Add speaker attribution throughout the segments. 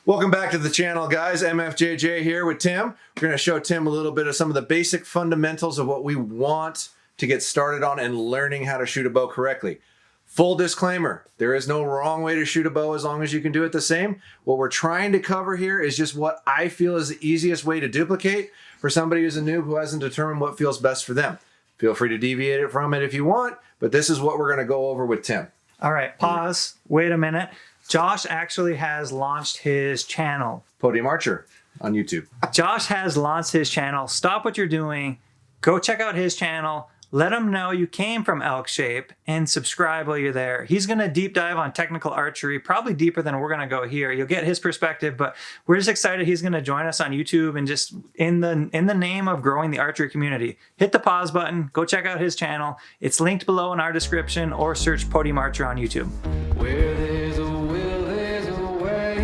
Speaker 1: Welcome back to the channel, guys. MFJJ here with Tim. We're going to show Tim a little bit of some of the basic fundamentals of what we want to get started on and learning how to shoot a bow correctly. Full disclaimer, there is no wrong way to shoot a bow as long as you can do it the same. What we're trying to cover here is just what I feel is the easiest way to duplicate for somebody who's a noob who hasn't determined what feels best for them. Feel free to deviate it from it if you want, but this is what we're going to go over with Tim.
Speaker 2: All right, pause. Wait a minute. Josh actually has launched his channel.
Speaker 1: Podium Archer on YouTube.
Speaker 2: Josh has launched his channel. Stop what you're doing. Go check out his channel. Let him know you came from ElkShape and subscribe while you're there. He's going to deep dive on technical archery, probably deeper than we're going to go here. You'll get his perspective, but we're just excited he's going to join us on YouTube and just in the name of growing the archery community. Hit the pause button. Go check out his channel. It's linked below in our description or search Podium Archer on YouTube.
Speaker 3: Where there's a will, there's a way.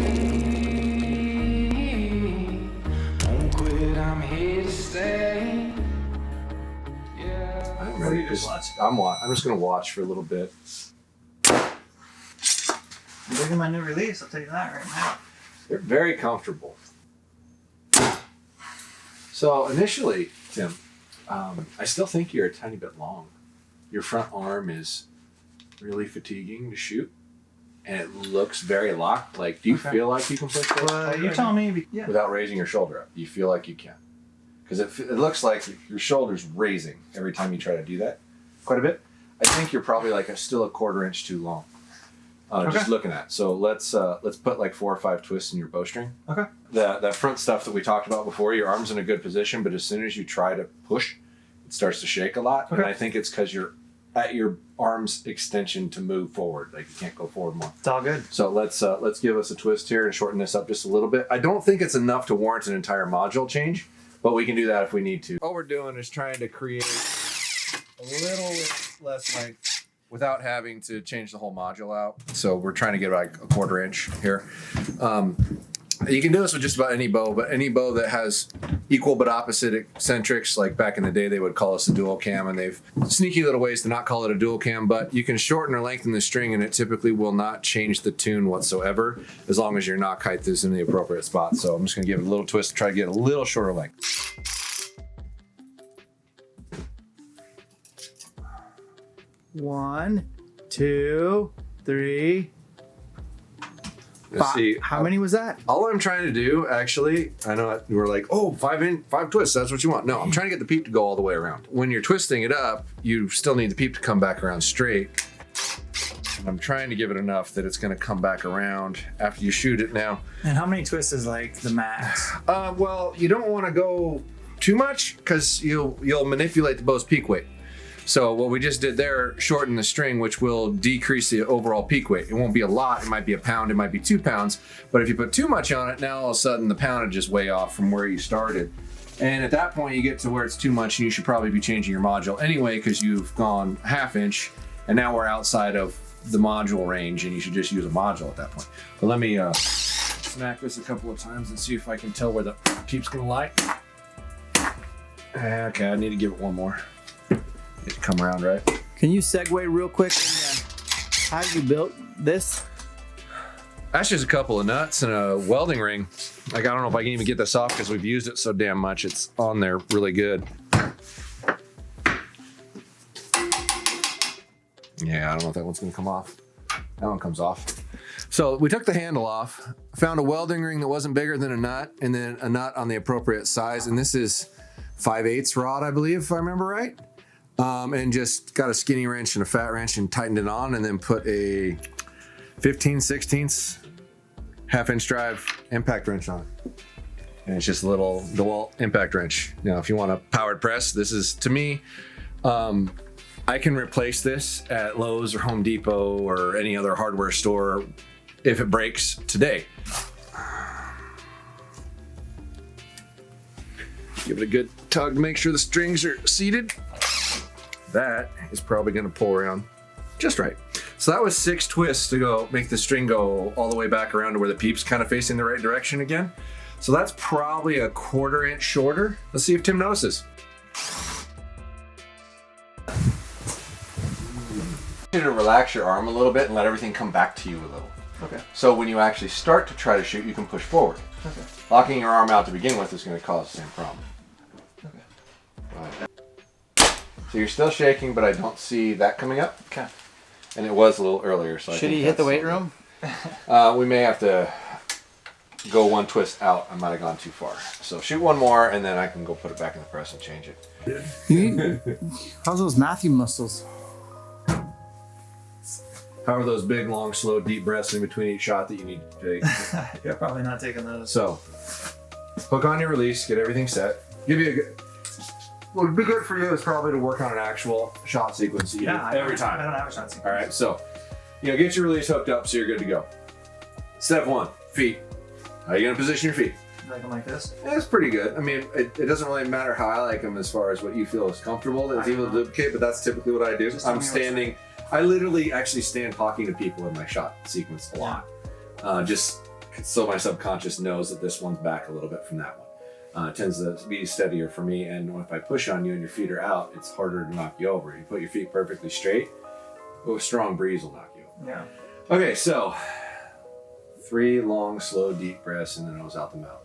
Speaker 3: Won't quit, I'm here to stay. Yeah.
Speaker 1: I'm ready. I'm just going to watch for a little bit.
Speaker 2: Look at my new release. I'll tell you that right now.
Speaker 1: They're very comfortable. So initially, Tim, I still think you're a tiny bit long. Your front arm is really fatiguing to shoot, and it looks very locked. Like, do you feel like you can push this?
Speaker 2: You tell me. Yeah.
Speaker 1: Without raising your shoulder up, do you feel like you can? Because it looks like your shoulder's raising every time you try to do that. Quite a bit. I think you're probably like still a quarter inch too long. Just looking at it. So let's put like 4 or 5 twists in your bowstring.
Speaker 2: Okay.
Speaker 1: That front stuff that we talked about before, your arm's in a good position, but as soon as you try to push, it starts to shake a lot.
Speaker 2: Okay.
Speaker 1: And I think it's because you're at your arm's extension to move forward. Like, you can't go forward more.
Speaker 2: It's all good.
Speaker 1: So let's give us a twist here and shorten this up just a little bit. I don't think it's enough to warrant an entire module change, but we can do that if we need to. All we're doing is trying to create a little less length without having to change the whole module out. So we're trying to get like a quarter inch here. You can do this with just about any bow, but any bow that has equal but opposite eccentrics, like back in the day, they would call us a dual cam, and they've sneaky little ways to not call it a dual cam, but you can shorten or lengthen the string and it typically will not change the tune whatsoever as long as your knock height is in the appropriate spot. So I'm just gonna give it a little twist to try to get a little shorter length.
Speaker 2: One, two, three.
Speaker 1: Let's see.
Speaker 2: How many was that?
Speaker 1: All I'm trying to do, actually, I know we're like, oh, 5 twists, that's what you want. No, I'm trying to get the peep to go all the way around. When you're twisting it up, you still need the peep to come back around straight. And I'm trying to give it enough that it's going to come back around after you shoot it now.
Speaker 2: And how many twists is like the max?
Speaker 1: Well, you don't want to go too much because you'll manipulate the bow's peak weight. So what we just did there, shorten the string, which will decrease the overall peak weight. It won't be a lot. It might be a pound. It might be 2 pounds. But if you put too much on it, now all of a sudden the poundage is way off from where you started. And at that point, you get to where it's too much, and you should probably be changing your module anyway because you've gone 1/2 inch, and now we're outside of the module range, and you should just use a module at that point. But let me smack this a couple of times and see if I can tell where the peep's gonna lie. Okay, I need to give it one more. It to come around, right?
Speaker 4: Can you segue real quick? How you built this?
Speaker 1: That's just a couple of nuts and a welding ring. Like, I don't know if I can even get this off because we've used it so damn much. It's on there really good. Yeah, I don't know if that one's gonna come off. That one comes off. So we took the handle off, found a welding ring that wasn't bigger than a nut, and then a nut on the appropriate size. And this is 5/8 rod, I believe, if I remember right. And just got a skinny wrench and a fat wrench and tightened it on, and then put a 15/16 1/2 inch drive impact wrench on it. And it's just a little DeWalt impact wrench. Now, if you want a powered press, this is, to me, I can replace this at Lowe's or Home Depot or any other hardware store if it breaks today. Give it a good tug to make sure the strings are seated. That is probably gonna pull around just right. So that was 6 twists to go make the string go all the way back around to where the peep's kind of facing the right direction again. So that's probably a 1/4 inch shorter. Let's see if Tim notices. You need to relax your arm a little bit and let everything come back to you a little.
Speaker 2: Okay.
Speaker 1: So when you actually start to try to shoot, you can push forward.
Speaker 2: Okay.
Speaker 1: Locking your arm out to begin with is going to cause the same problem.
Speaker 2: Okay.
Speaker 1: So you're still shaking, but I don't see that coming up.
Speaker 2: Okay.
Speaker 1: And it was a little earlier, so I
Speaker 4: Should
Speaker 1: think
Speaker 4: he hit the
Speaker 1: that's-
Speaker 4: weight room?
Speaker 1: We may have to go one twist out. I might have gone too far. So shoot one more, and then I can go put it back in the press and change it.
Speaker 4: How's those Matthew muscles?
Speaker 1: How are those big, long, slow, deep breaths in between each shot that you need to take?
Speaker 2: Yeah, probably not taking those.
Speaker 1: So, hook on your release, get everything set. Give you a good. What would be good for you is probably to work on an actual shot sequence that you do every time.
Speaker 2: I don't have a shot sequence.
Speaker 1: All right, so get your release hooked up so you're good to go. Step one, feet. How are you gonna position your feet?
Speaker 2: Like them like this?
Speaker 1: It's pretty good. I mean, it doesn't really matter how I like them as far as what you feel is comfortable. It's able to duplicate, but that's typically what I do.
Speaker 2: Just tell
Speaker 1: I'm
Speaker 2: me what's
Speaker 1: standing. I literally actually stand talking to people in my shot sequence a lot, just so my subconscious knows that this one's back a little bit from that one. It tends to be steadier for me, and if I push on you and your feet are out, it's harder to knock you over. You put your feet perfectly straight, a strong breeze will knock you over.
Speaker 2: Yeah.
Speaker 1: Okay, so 3 long, slow, deep breaths in the nose, out the mouth.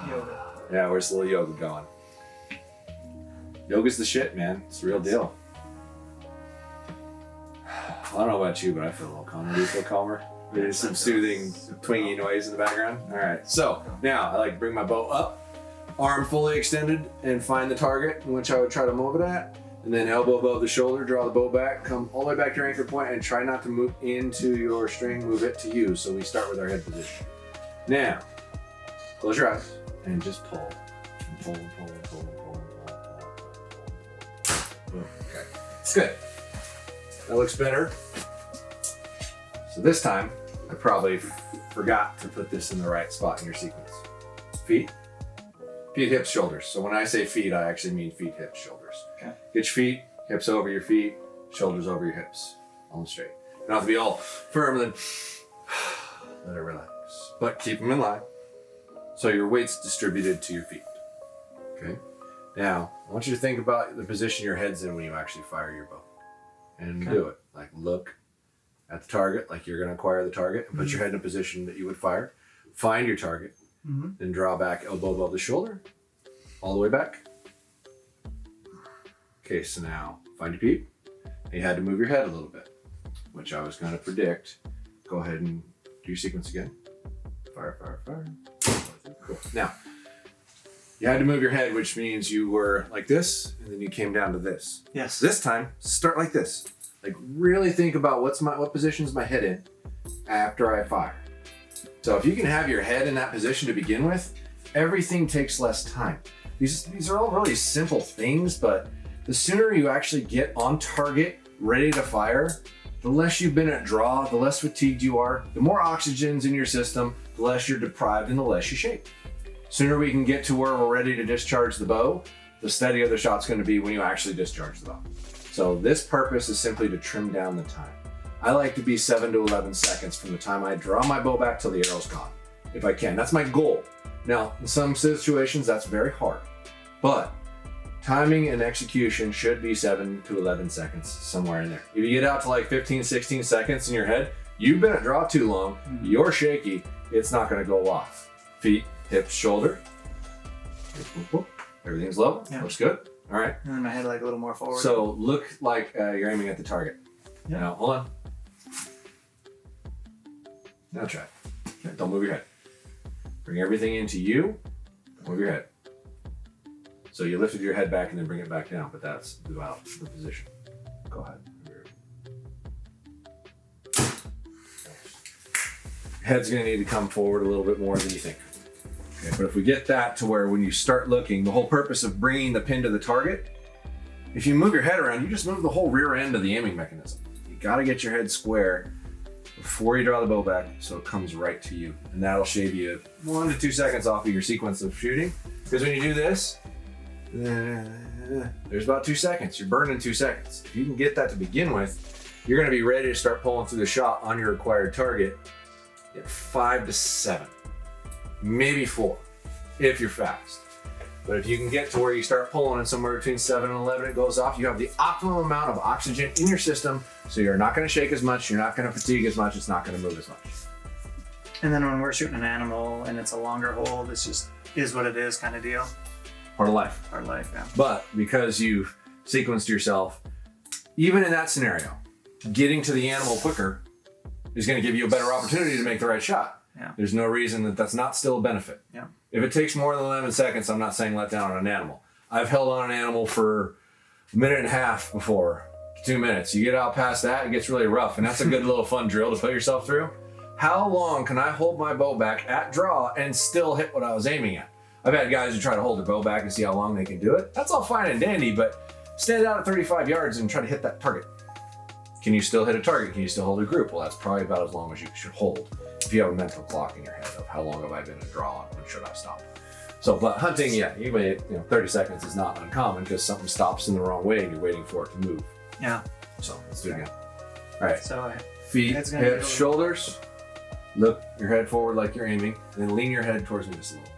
Speaker 2: Yoga.
Speaker 1: Yeah, where's the little yoga going? Yoga's the shit, man. It's the real deal. I don't know about you, but I feel a little calmer. Do you feel calmer? There's some soothing, twingy noise in the background. All right, so now I like to bring my bow up, arm fully extended, and find the target in which I would try to move it at. And then elbow above the shoulder, draw the bow back, come all the way back to your anchor point, and try not to move into your string, move it to you. So we start with our head position. Now, close your eyes and just pull. And pull, and pull, and pull, and pull, and pull, and pull, and pull. Okay, it's good. That looks better. So this time, I probably forgot to put this in the right spot in your sequence. Feet, hips, shoulders. So when I say feet, I actually mean feet, hips, shoulders.
Speaker 2: Okay.
Speaker 1: Get your feet, hips over your feet, shoulders over your hips, almost straight. You don't have to be all firm, then let it relax. But keep them in line. So your weight's distributed to your feet. Okay. Now, I want you to think about the position your head's in when you actually fire your bow. And do it. Like look at the target, like you're going to acquire the target, and put your head in a position that you would fire. Find your target, then draw back, elbow above the shoulder, all the way back. Okay, so now find your peep. You had to move your head a little bit, which I was going to predict. Go ahead and do your sequence again. Fire, fire, fire. Cool. Now, you had to move your head, which means you were like this, and then you came down to this.
Speaker 2: Yes.
Speaker 1: This time, start like this. Like really think about what position's my head in after I fire. So if you can have your head in that position to begin with, everything takes less time. These are all really simple things, but the sooner you actually get on target, ready to fire, the less you've been at draw, the less fatigued you are, the more oxygen's in your system, the less you're deprived and the less you shake. Sooner we can get to where we're ready to discharge the bow, the steadier the shot's going to be when you actually discharge the bow. So this purpose is simply to trim down the time. I like to be 7 to 11 seconds from the time I draw my bow back till the arrow's gone, if I can. That's my goal. Now, in some situations, that's very hard, but timing and execution should be 7 to 11 seconds, somewhere in there. If you get out to like 15, 16 seconds in your head, you've been at draw too long, you're shaky, it's not going to go off. Feet, hips, shoulder. Everything's level, looks good. All right.
Speaker 2: And then my head like a little more forward.
Speaker 1: So look like you're aiming at the target.
Speaker 2: Yeah.
Speaker 1: Now, hold on. Now try. Don't move your head. Bring everything into you. Move your head. So you lifted your head back and then bring it back down, but that's about the position. Go ahead. Head's going to need to come forward a little bit more than you think. Okay, but if we get that to where when you start looking, the whole purpose of bringing the pin to the target, if you move your head around, you just move the whole rear end of the aiming mechanism. You got to get your head square before you draw the bow back so it comes right to you. And that'll shave you 1 to 2 seconds off of your sequence of shooting. Because when you do this, there's about 2 seconds. You're burning 2 seconds. If you can get that to begin with, you're going to be ready to start pulling through the shot on your required target at 5 to 7. Maybe 4, if you're fast. But if you can get to where you start pulling and somewhere between 7 and 11 it goes off, you have the optimum amount of oxygen in your system, so you're not going to shake as much, you're not going to fatigue as much, it's not going to move as much.
Speaker 2: And then when we're shooting an animal and it's a longer hold, it's just is what it is kind of deal.
Speaker 1: Part of life.
Speaker 2: Our life, yeah.
Speaker 1: But because you've sequenced yourself, even in that scenario, getting to the animal quicker is going to give you a better opportunity to make the right shot.
Speaker 2: Yeah.
Speaker 1: There's no reason that that's not still a benefit.
Speaker 2: Yeah.
Speaker 1: If it takes more than 11 seconds, I'm not saying let down on an animal. I've held on an animal for a minute and a half before, 2 minutes. You get out past that, it gets really rough. And that's a good little fun drill to put yourself through. How long can I hold my bow back at draw and still hit what I was aiming at? I've had guys who try to hold their bow back and see how long they can do it. That's all fine and dandy, but stand out at 35 yards and try to hit that target. Can you still hit a target? Can you still hold a group? Well, that's probably about as long as you should hold if you have a mental clock in your head of how long have I been a draw and when should I stop. So, but hunting, yeah, you wait, 30 seconds is not uncommon because something stops in the wrong way and you're waiting for it to move.
Speaker 2: Yeah.
Speaker 1: So let's do it again. All right.
Speaker 2: So
Speaker 1: Feet, hips, shoulders. Look your head forward like you're aiming, and then lean your head towards me just a little.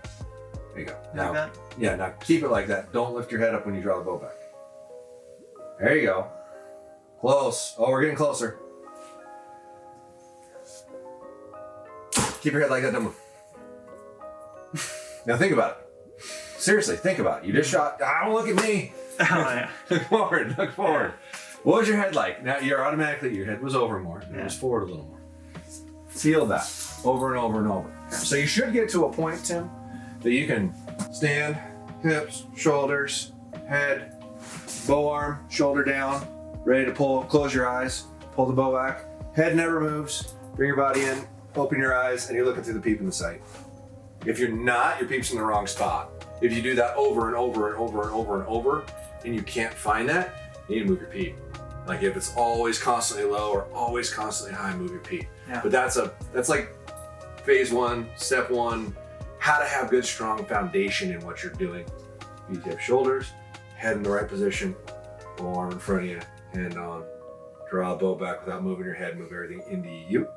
Speaker 1: There you go. Now,
Speaker 2: like that?
Speaker 1: Yeah, now keep it like that. Don't lift your head up when you draw the bow back. There you go. Close. Oh, we're getting closer. Keep your head like that. Don't move. Now think about it. Seriously, think about it. You just shot. Don't look at me.
Speaker 2: Oh, yeah.
Speaker 1: Look forward. Look forward. What was your head like? Now you're automatically, your head was over more. It was forward a little more. Feel that over and over and over. So you should get to a point, Tim, that you can stand, hips, shoulders, head, bow arm, shoulder down, ready to pull, close your eyes, pull the bow back. Head never moves. Bring your body in, open your eyes, and you're looking through the peep in the sight. If you're not, your peep's in the wrong spot. If you do that over and over and over and over and over, and you can't find that, you need to move your peep. Like if it's always constantly low or always constantly high, move your peep.
Speaker 2: Yeah.
Speaker 1: But that's like phase one, step one, how to have good, strong foundation in what you're doing. Feet, hips, shoulders, head in the right position, bow arm in front of you, hand on, draw a bow back without moving your head, move everything into you.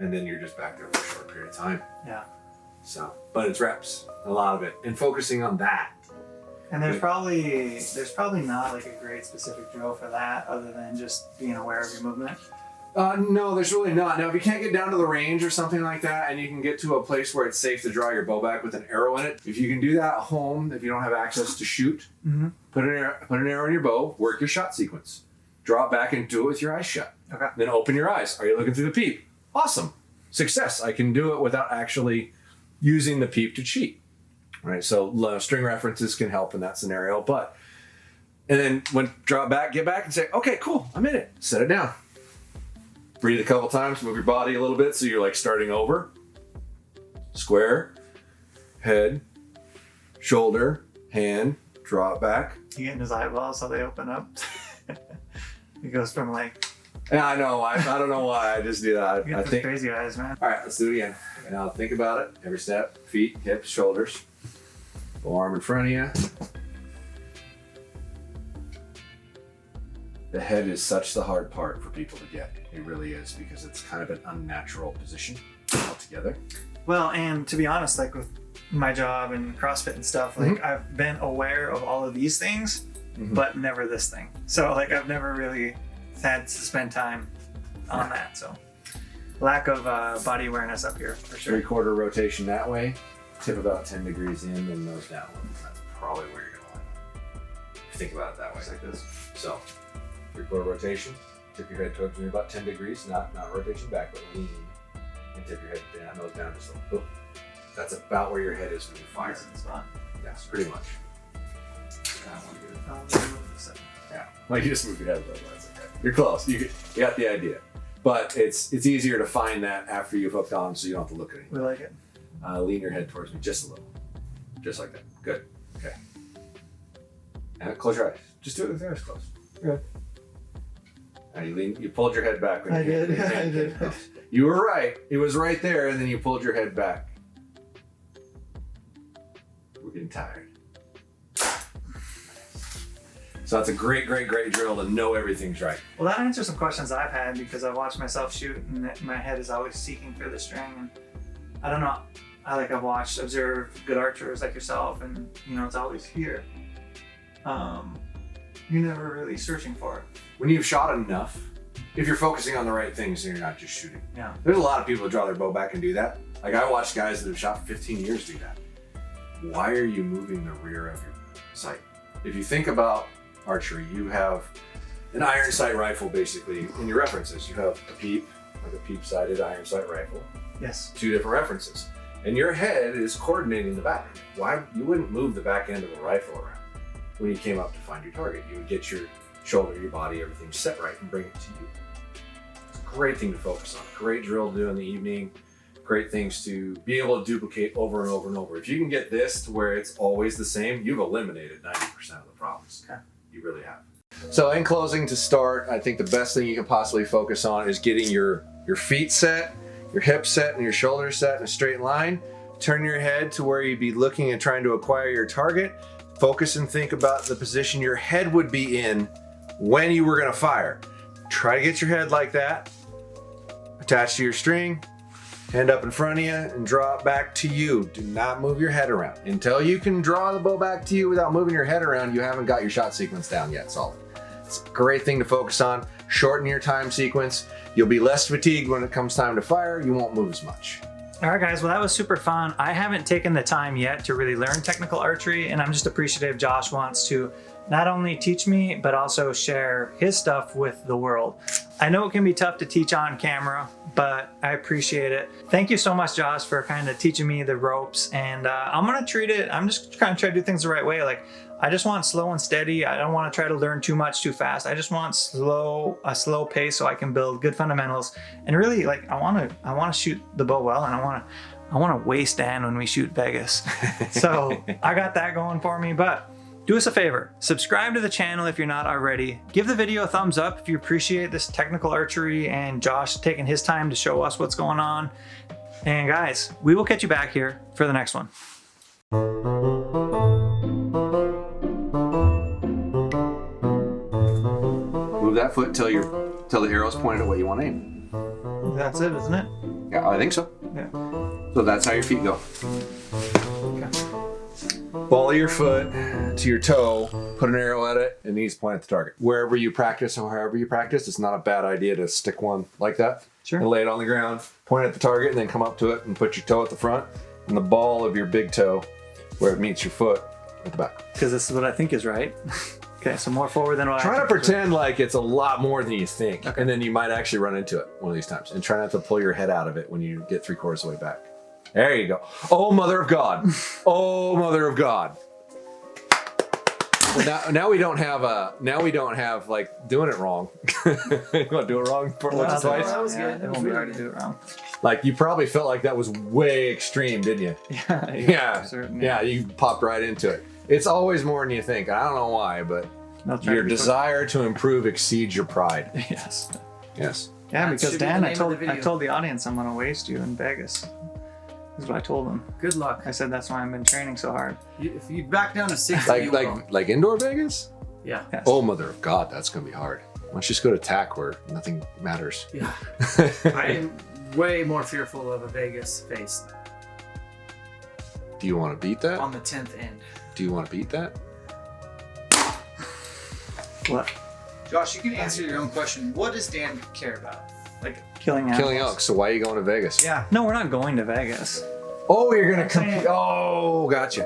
Speaker 1: And then you're just back there for a short period of time.
Speaker 2: Yeah.
Speaker 1: So, but it's reps, a lot of it, and focusing on that.
Speaker 2: And there's probably not like a great specific drill for that other than just being aware of your movement.
Speaker 1: No, there's really not. Now, if you can't get down to the range or something like that, and you can get to a place where it's safe to draw your bow back with an arrow in it, if you can do that at home, if you don't have access to shoot, put an arrow in your bow, work your shot sequence. Draw it back and do it with your eyes shut.
Speaker 2: Okay.
Speaker 1: Then open your eyes. Are you looking through the peep? Awesome. Success. I can do it without actually using the peep to cheat. Right, so string references can help in that scenario, and then when draw it back, get back and say, okay, cool, I'm in it. Set it down. Breathe a couple times, move your body a little bit so you're like starting over. Square, head, shoulder, hand, draw it back.
Speaker 2: You get in his eyeballs so they open up. It goes from like.
Speaker 1: Yeah, I know. I don't know why I just do that.
Speaker 2: You
Speaker 1: I
Speaker 2: get
Speaker 1: think.
Speaker 2: crazy eyes, man.
Speaker 1: All right, let's do it again. Now think about it. Every step: feet, hips, shoulders. Bow arm in front of you. The head is such the hard part for people to get. It really is, because it's kind of an unnatural position altogether.
Speaker 2: Well, and to be honest, like with my job and CrossFit and stuff, like I've been aware of all of these things, but never this thing. So like I've never really had to spend time on that. So lack of body awareness up here for sure.
Speaker 1: 3/4 rotation that way. Tip about 10 degrees in and nose down. That's probably where you're going to land. If you think about it that way.
Speaker 2: Just like this.
Speaker 1: So 3/4 rotation. Tip your head towards me about 10 degrees, not rotation back, but lean. And tip your head down, nose down, just a little. That's about where your head is when you fire.
Speaker 2: This is the spot.
Speaker 1: Yes, pretty much.
Speaker 2: Yeah.
Speaker 1: Like you just move your head a little. That's okay. You're close. You got the idea. But it's easier to find that after you've hooked on, so you don't have to look at anything.
Speaker 2: We like it.
Speaker 1: Lean your head towards me just a little. Just like that. Good. Okay. And close your eyes. Just do it with your eyes closed. Good. Now you pulled your head back. When
Speaker 2: I
Speaker 1: you
Speaker 2: did. I did.
Speaker 1: You were right. It was right there, and then you pulled your head back. We're getting tired. So that's a great drill to know everything's right.
Speaker 2: Well, that answers some questions I've had because I've watched myself shoot and my head is always seeking for the string. And I don't know. I've watched, observed good archers like yourself, and you know, it's always here. You're never really searching for it.
Speaker 1: When you've shot enough, if you're focusing on the right things, then you're not just shooting.
Speaker 2: Yeah.
Speaker 1: There's a lot of people that draw their bow back and do that. Like I watch guys that have shot for 15 years do that. Why are you moving the rear of your sight? If you think about archery, you have an iron sight rifle basically in your references. You have a peep, like a peep-sighted iron sight rifle.
Speaker 2: Yes.
Speaker 1: 2 different references. And your head is coordinating the back. Why you wouldn't move the back end of a rifle around when you came up to find your target? You would get your shoulder, your body, everything set right and bring it to you. It's a great thing to focus on. Great drill to do in the evening. Great things to be able to duplicate over and over and over. If you can get this to where it's always the same, you've eliminated 90% of the problems.
Speaker 2: Okay.
Speaker 1: You really have. So in closing, to start, I think the best thing you can possibly focus on is getting your feet set, your hips set, and your shoulders set in a straight line. Turn your head to where you'd be looking and trying to acquire your target. Focus and think about the position your head would be in when you were gonna fire. Try to get your head like that, attached to your string, hand up in front of you and draw it back to you. Do not move your head around. Until you can draw the bow back to you without moving your head around, you haven't got your shot sequence down yet solid. It's a great thing to focus on. Shorten your time sequence. You'll be less fatigued when it comes time to fire. You won't move as much.
Speaker 2: All right, guys, well, that was super fun. I haven't taken the time yet to really learn technical archery, and I'm just appreciative Josh wants to not only teach me, but also share his stuff with the world. I know it can be tough to teach on camera, but I appreciate it. Thank you so much, Josh, for kind of teaching me the ropes, and I'm gonna treat it, I'm just kind of try to do things the right way. Like, I just want slow and steady. I don't want to try to learn too much too fast. I just want a slow pace so I can build good fundamentals. And really, like, I want to shoot the bow well, and I want to waste Dan when we shoot Vegas. So I got that going for me. But do us a favor, subscribe to the channel if you're not already. Give the video a thumbs up if you appreciate this technical archery and Josh taking his time to show us what's going on. And guys, we will catch you back here for the next one.
Speaker 1: Move that foot till the arrow's pointed at what you want to aim.
Speaker 2: That's it, isn't it?
Speaker 1: Yeah, I think so.
Speaker 2: Yeah.
Speaker 1: So that's how your feet go.
Speaker 2: Okay.
Speaker 1: Ball your foot to your toe, put an arrow at it, and knees point at the target. Wherever you practice or however you practice, it's not a bad idea to stick one like that.
Speaker 2: Sure.
Speaker 1: And lay it on the ground, point at the target, and then come up to it and put your toe at the front and the ball of your big toe where it meets your foot at the back.
Speaker 2: Because this is what I think is right. Okay, so more forward than what I
Speaker 1: Try to
Speaker 2: think.
Speaker 1: pretend like it's a lot more than you think,
Speaker 2: Okay.
Speaker 1: and then you might actually run into it one of these times. And try not to pull your head out of it when you get 3/4 of the way back. There you go. Oh, mother of God. Oh, mother of God. Well, now we don't have like doing it wrong. You want to do it wrong once or twice?
Speaker 2: That was good. It won't be hard to do it wrong.
Speaker 1: Like you probably felt like that was way extreme, didn't you?
Speaker 2: Yeah.
Speaker 1: Yeah.
Speaker 2: Certainly.
Speaker 1: Yeah, you popped right into it. It's always more than you think. I don't know why, but
Speaker 2: I'll try
Speaker 1: your
Speaker 2: to be
Speaker 1: desire to improve exceeds your pride.
Speaker 2: quick. Yes.
Speaker 1: Yes.
Speaker 2: Yeah,
Speaker 4: That
Speaker 2: because
Speaker 4: should be
Speaker 2: Dan,
Speaker 4: the
Speaker 2: I
Speaker 4: name of the
Speaker 2: told
Speaker 4: video.
Speaker 2: the audience I'm gonna waste you in Vegas. Is what I told them.
Speaker 4: Good luck.
Speaker 2: I said that's why I've been training so hard.
Speaker 4: If you back down to 60, you will.
Speaker 1: Like indoor Vegas?
Speaker 4: Yeah.
Speaker 2: Yes.
Speaker 1: Oh, mother of God, that's gonna be hard. Why don't you just go to TAC where nothing matters?
Speaker 4: Yeah. I am way more fearful of a Vegas face
Speaker 1: Do you want to beat that?
Speaker 4: on the 10th end.
Speaker 1: Do you want to beat that?
Speaker 2: What?
Speaker 5: Josh, you can answer your own question. What does Dan care about? Like,
Speaker 2: Killing animals.
Speaker 1: Killing elk. So why are you going to Vegas?
Speaker 5: yeah.
Speaker 2: No, we're not going to Vegas.
Speaker 1: Oh, you're gonna compete. Oh, gotcha.